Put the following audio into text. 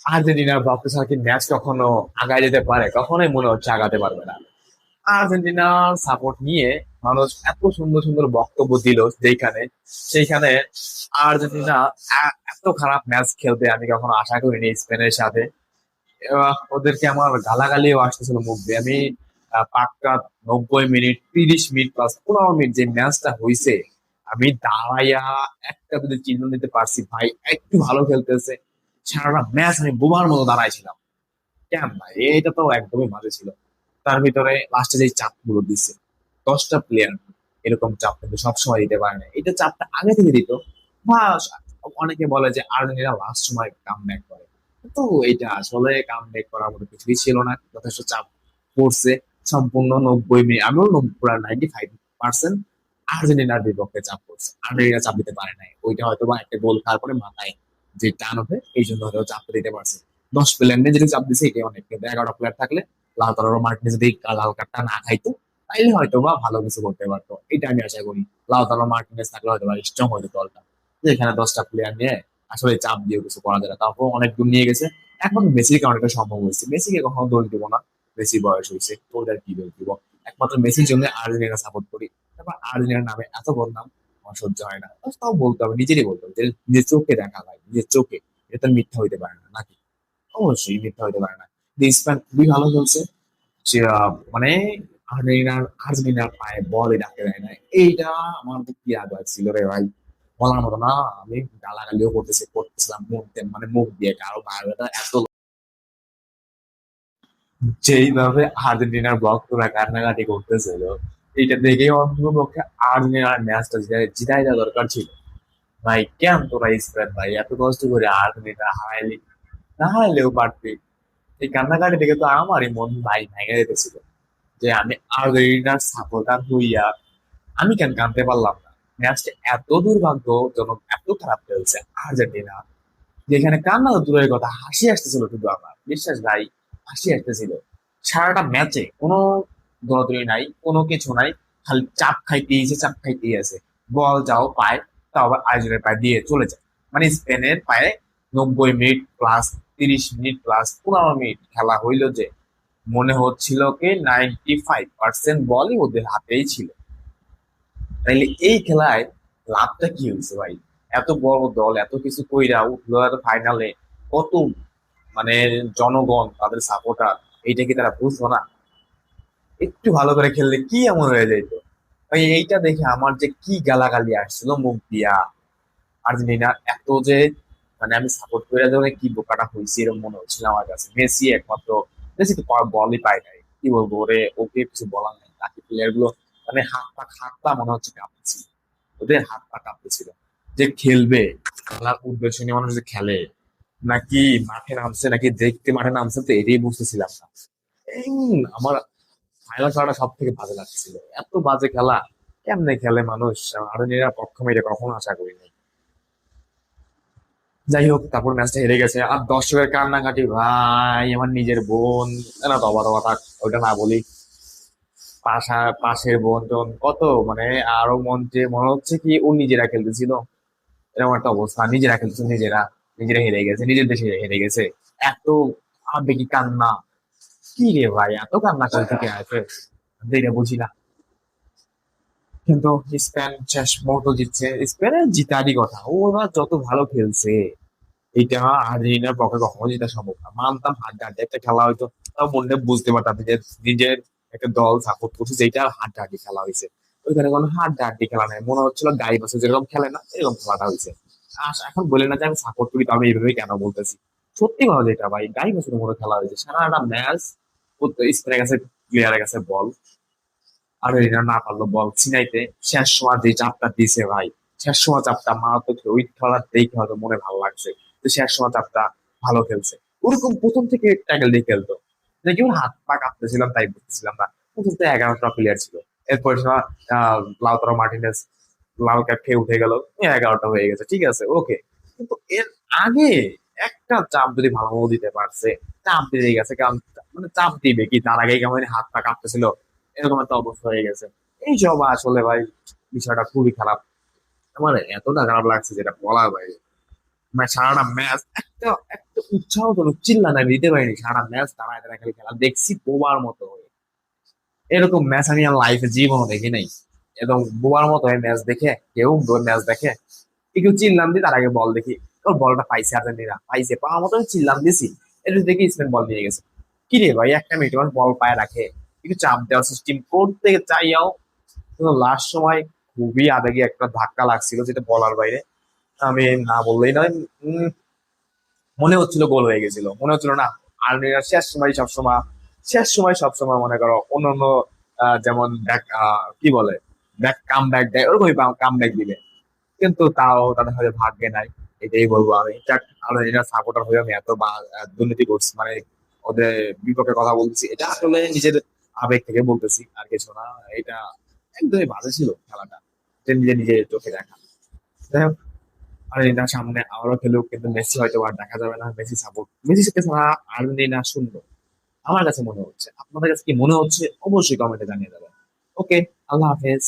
আর্জেন্টিনার পক্ষে ছাড়া কি ম্যাচ কখনো আগায় যেতে পারে? কখনোই মনে হচ্ছে আগাতে পারবে না। আর্জেন্টিনার সাপোর্ট নিয়ে মানুষ এত সুন্দর সুন্দর বক্তব্য দিল যেখানে সেইখানে আর্জেন্টিনা এত খারাপ ম্যাচ খেলতে আমি কখনো আশা করিনি স্পেনের সাথে। ওদেরকে আমার গালাগালিও আসতেছিল মুখ দিয়ে। আমি পাক্কা 90 মিনিট, 30 মিনিট প্লাস 15 মিনিট যে ম্যাচটা হইছে, আমি দাঁড়াইয়া একটা যদি চিহ্ন দিতে পারছি ভাই একটু ভালো খেলতেছে। সারাটা ম্যাচ আমি বোমার মতো দাঁড়াইছিলাম। কেন ভাই, এটা তো একদমই বাজে ছিল। তার ভিতরে লাস্টে যে চাপগুলো দিছে, 10টা প্লেয়ার এরকম চাপ কিন্তু সবসময় দিতে পারে না। এটা চাপটা আগে থেকে দিত বা অনেকে বলে যে আর্জেন্টিনা লাস্ট সময় কাম ব্যাক করে, তো এটা আসলে কাম ব্যাক করার মতো কিছুই ছিল না। যথেষ্ট চাপ পড়ছে সম্পূর্ণ 90 মিনিট, আমিও পুরো 95% আর্জেন্টিনার বিপক্ষে চাপ পড়ছে। আর্জেন্টিনা চাপ দিতে পারে নাই, ওইটা হয়তো বা একটা গোল খাওয়ার পরে মাথায় যে টান ওঠে এই জন্য হয়তো চাপটা দিতে পারছে। 10 প্লেয়ার নিয়ে যদি চাপ দিছে এটাই অনেক, কিন্তু 11টা প্লেয়ার থাকলে লাউতারো মার্টিনেজ যদি লাল কার্ডটা না খাইতো তাইলে হয়তো বা ভালো কিছু করতে পারতো, এটা আমি আশা করি। লাউতারো মার্টিনেজ থাকলে হয়তো বা স্ট্রং হইতো দলটা, যে এখানে 10টা প্লেয়ার নিয়ে আসলে চাপ দিয়ে কিছু করা যায় না। তারপর অনেক দূর নিয়ে গেছে। এখন মেসির কারণে এটা সম্ভব হয়েছে, মেসিকে কখনো দোষ দিব না। মেসি বয়স হয়েছে তো ওদের কি দোষ দিব। একমাত্র মেসির জন্য আর্জেন্টিনা সাপোর্ট করি। তারপর আর্জেন্টিনার নামে এত বদনাম আমার সহ্য হয় না। তাও বলতে হবে, নিজেরই বলতে হবে যে নিজের চোখে দেখা হয়, নিজের চোখে। এটা তো মিথ্যা হইতে পারে না নাকি? অবশ্যই মিথ্যা হইতে পারে না। স্পেন খুবই ভালো খেলছে। যে মানে আর্জেন্টিনার পায়ে বলই ডাকে দেয় না, এইটা আমার তো কি রাগ লাগছিল রে ভাই, বলার মতো না। আমি গালাগালিও করতেছিলাম মুখ দিয়ে, মানে মুখ দিয়ে কারো বায়োডাটা এত যেইভাবে আর্জেন্টিনার ভক্তরা কান্নাকাটি করতেছিল, এইটা দেখে অন্ততপক্ষে আর্জেন্টিনার ম্যাচটা জিতাই দেওয়া দরকার ছিল। ভাই কেন তোরা স্পেন ভাই এত কষ্ট করে আর্জেন্টিনা হারাইলি? না হারাইলেও পারতি। এই কান্নাকাটি দেখে তো আমারই মন ভাই ভেঙে যেতেছিল, যে আমি আর্জেন্টিনার সাপোর্টার হইয়া আমি কেন কানতে পারলাম না। ম্যাচটা এত দুর্ভাগ্যজনক, এত খারাপ খেলছে আর্জেন্টিনা, যেখানে কান্না তো দূরের কথা, হাসি আসতেছিল শুধু আমার, বিশ্বাস ভাই, হাসি আসতেছিল। সারাটা ম্যাচে কোনো দৌড়াদৌড়ি নাই, কোনো কিছু নাই, খালি চাপ খাইতেইছে, চাপ খাইতেই আছে। বল যাও পায়, তাও আবার আয়োজনের পায়ে দিয়ে চলে যায়। মানে স্পেনের পায়ে 90 minute plus, 30 minute plus 15 minute খেলা হইল যে মনে হচ্ছিল কি 95% বলই ওদের হাতেই ছিল। তাইলে এই খেলায় লাভটা কি হয়েছে ভাই? এত বড় দল এত কিছু কইরা উঠলো এত ফাইনালে, কত মানে জনগণ তাদের সাপোর্টার, এইটা কি তারা বুঝবো না? একটু ভালো করে খেললে কি এমন হয়ে যেত ভাই? এইটা দেখে আমার যে কি গালাগালি আসছিল মুখ দিয়া। আর্জেন্টিনা এত যে মানে আমি সাপোর্ট করে দেওয়া কি বোকাটা হয়েছে এরকম মনে হচ্ছিল আমার কাছে। মেসি একমাত্র, মেসি তো বলই পায় নাই, কি বলবো ওরে, ওকে কিছু বলার নেই। বাকি প্লেয়ার গুলো মানে হাত পা মনে হচ্ছে কাঁপছিল, ওদের হাত পা কাঁপতেছিল। যে খেলবে, খেলার উদ্দেশ্য নিয়ে মানুষ যে খেলে, নাকি মাঠে নামছে, নাকি দেখতে মাঠে নামছে, তো এটাই বুঝতেছিলাম না। আমার ফাইনাল খেলাটা সব থেকে বাজে লাগছিল, এত বাজে খেলা। কেমনে খেলে মানুষ? আর্জেন্টিনার পক্ষ আমি এটা কখনো আশা করিনি। যাই হোক, তারপর ম্যাচটা হেরে গেছে। আর দর্শকের কান্নাকাটি ভাই, আমার নিজের বোন, না দবা দবা থাক, ওইটা না বলি। পাশের বোন টোন কত, মানে আরো মনে হচ্ছে কি ও নিজেরা খেলতেছিল, এরকম একটা অবস্থা। নিজেরা খেলতেছে, নিজেরা নিজেরা হেরে গেছে, নিজের দেশে হেরে গেছে। এত আবেগী কান্না, কি রে ভাই, এত কান্না করে থেকে আছে এটা বুঝি না। কিন্তু স্পেন শেষ মুহূর্ত জিতছে, স্পেনের জিতারই কথা। ওরা যত ভালো খেলছে, এটা আর্জেন্টিনার পক্ষে কখনো জেতা সম্ভব না। মানতাম হাড্ডাহাড্ডি একটা খেলা হয়তো, তাও মনে বুঝতে পারতাম যে নিজের একটা দল সাপোর্ট করছে, যেটা হাড্ডাহাড্ডি খেলা হয়েছে। ওইখানে কোনো হাড্ডাহাড্ডি খেলা নেই, মনে হচ্ছিল গাই বাসে যেরকম খেলে না এরকম খেলাটা হয়েছে। এখন বলে না যে আমি সাপোর্ট করি, তো আমি এইভাবে কেন বলতেছি। সত্যি কথা যেটা ভাই, গাই বাসের মতো খেলা হয়েছে সারাটা ম্যাচ। স্পেনের কাছে, প্লেয়ারের কাছে বল, আর এরা না পারলো বল ছিনাইতে। শেষ সময় যে চাপটা দিছে ভাই, শেষ সময় চাপটা মারাত্মক ছিল। ওই খেলা দেখে হয়তো মনে ভালো লাগছে যে শেষ সময় চাপটা ভালো খেলছে। ওরকম প্রথম থেকে ট্যাকেল দিয়ে খেলতো, যে কেউ হাত পা কাঁপতেছিলাম তাই বুঝতেছিলাম না। প্রথম তো 11টা প্লেয়ার ছিল। এরপর সময় লাউতারো মার্টিনেজ লাল কার্ড খেয়ে উঠে গেল, 11টা হয়ে গেছে, ঠিক আছে ওকে। কিন্তু এর আগে একটা চাপ যদি ভালো মতো দিতে পারছে, চাপ দিয়ে গেছে কারণ, মানে চাপ দিবে কি তার আগে কেমন হাত পা কাঁপতেছিল, এরকম একটা অবস্থা হয়ে গেছে। এই সব আসলে ভাই বিষয়টা খুবই খারাপ। আমার এতটা খারাপ লাগছে যেটা বলার বাইরে। সারাটা ম্যাচ একটা একটা উৎসাহ তো চিল্লানো আমি দিতে পারিনি, সারাটা ম্যাচ দাঁড়ায় দাঁড়ায় খালি খেলা দেখছি বোবার মতো হয়ে। এরকম ম্যাচ আমি আমার লাইফে জীবনও দেখি নাই। একদম বোবার মতো হয়ে ম্যাচ দেখে, কেউ ম্যাচ দেখে একটু চিল্লাম দিই, তার আগে বল দেখি ওর বলটা পাইছে, আর্জেন্টিনা পাইছে, পাওয়ার মতো আমি চিল্লাম দিছি, এটা দেখি স্পেন বল নিয়ে গেছে। কি রে ভাই, একটা মিনিট আমার বল পায়ে রাখে, একটু চাপ দেওয়ার সিস্টেম করতে চাইয়াও কিন্তু লাস্ট সময় খুবই আবেগে একটা ধাক্কা লাগছিল, যেটা বলার বাইরে। আমি না বললেই নয়। উম, মনে হচ্ছিল গোল হয়ে গেছিল, মনে হচ্ছিল না আর্জেন্টিনা শেষ সময় সবসময় মনে করো অন্যান্য যেমন ব্যাক কি বলে ব্যাক কাম ব্যাক দেয়, ওরকমই কাম ব্যাক দিবে, কিন্তু তাও তাদের হয়তো ভাগ্যে নাই। এটাই বলবো আমি, যাক আর্জেন্টিনার সাপোর্টার হয়ে আমি এত দুর্নীতি করছি, মানে ওদের বিপক্ষে কথা বলছি, এটা আসলে নিজের আবেগ থেকে বলতেছি আর কিছু না। এটা একদমই বাজে ছিল খেলাটা, যে নিজে নিজে চোখে দেখা। যাই হোক, আর্জেন্টিনার সামনে আবারও খেলুক, কিন্তু মেসি হয়তো আর দেখা যাবে না। মেসি ছাড়া আর্জেন্টিনা শূন্য, আমার কাছে মনে হচ্ছে। আপনাদের কাছে কি মনে হচ্ছে অবশ্যই কমেন্টে জানিয়ে দেবেন। ওকে, আল্লাহ হাফেজ।